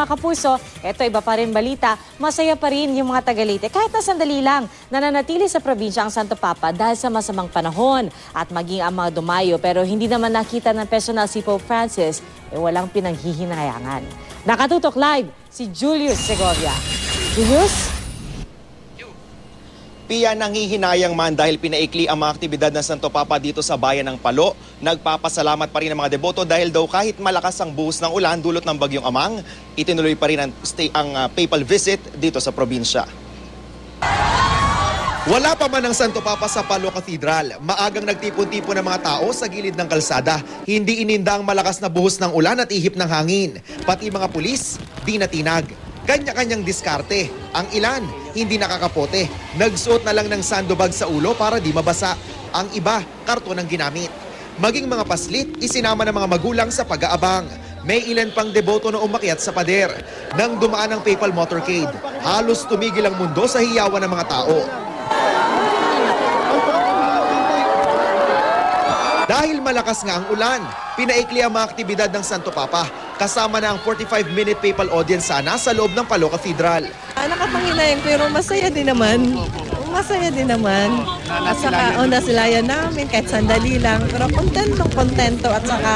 mga kapuso, eto iba pa rin balita, masaya pa rin yung mga taga-Leyte. Kahit na sandali lang, nananatili sa probinsya ang Santo Papa dahil sa masamang panahon at maging ang mga dumayo. Pero hindi naman nakita ng personal si Pope Francis, walang pinanghihinayangan. Nakatutok live si Julius Segovia. Julius? Pia, nanghihinayang man dahil pinaikli ang mga aktibidad ng Santo Papa dito sa bayan ng Palo. Nagpapasalamat pa rin ang mga deboto dahil daw kahit malakas ang buhos ng ulan dulot ng bagyong Amang, itinuloy pa rin ang papal visit dito sa probinsya. Wala pa man ang Santo Papa sa Palo Cathedral. Maagang nagtipon-tipon ng mga tao sa gilid ng kalsada. Hindi ininda ang malakas na buhos ng ulan at ihip ng hangin. Pati mga pulis, di natinag. Kanya-kanyang diskarte. Ang ilan, hindi nakakapote. Nagsuot na lang ng sandobag sa ulo para di mabasa. Ang iba, karton ang ginamit. Maging mga paslit, isinama ng mga magulang sa pag-aabang. May ilan pang deboto na umakyat sa pader. Nang dumaan ang papal motorcade, halos tumigil ang mundo sa hiyawan ng mga tao. Dahil malakas nga ang ulan, pinaikli ang mga aktibidad ng Santo Papa. Kasama na ang 45-minute papal audience sana sa loob ng Palo Cathedral. Nakapanginayang pero masaya din naman. Masaya din naman. At saka nasilayan namin kahit sandali lang. Pero kontento at saka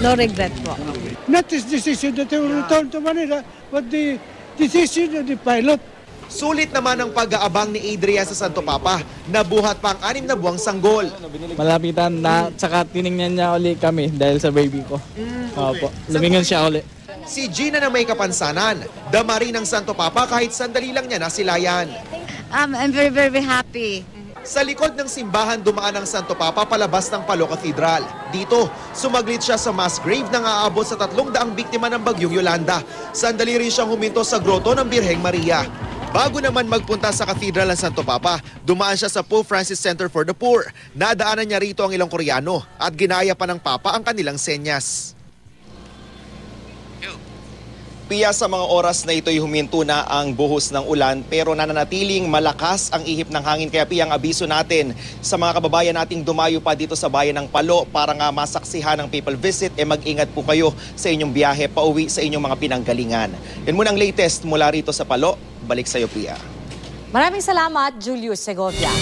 no regret po. Not this decision that they will return to Manila, but the decision of the pilot. Sulit naman ang pag-aabang ni Adria sa Santo Papa. Nabuhat pa ang 6 na buwang sanggol. Malapitan na, tsaka tinignan niya uli kami dahil sa baby ko. Opo, lumingon siya uli. Si Gina na may kapansanan, dama rin ng Santo Papa kahit sandali lang niya nasilayan. I'm very, very happy. Sa likod ng simbahan dumaan ang Santo Papa palabas ng Palo Cathedral. Dito, sumaglit siya sa mass grave na aabot sa 300 biktima ng bagyong Yolanda. Sandali rin siyang huminto sa groto ng Birheng Maria. Bago naman magpunta sa Cathedral ng Santo Papa, dumaan siya sa Pope Francis Center for the Poor. Nadaanan niya rito ang ilang Koreano at ginaya pa ng Papa ang kanilang senyas. Pia, sa mga oras na ito'y huminto na ang buhos ng ulan pero nananatiling malakas ang ihip ng hangin. Kaya Pia, ang abiso natin sa mga kababayan nating dumayo pa dito sa bayan ng Palo para nga masaksihan ang papal visit, mag-ingat po kayo sa inyong biyahe pauwi sa inyong mga pinanggalingan. Yan muna ang latest mula rito sa Palo. Balik sa iyo, Pia. Maraming salamat, Julius Segovia.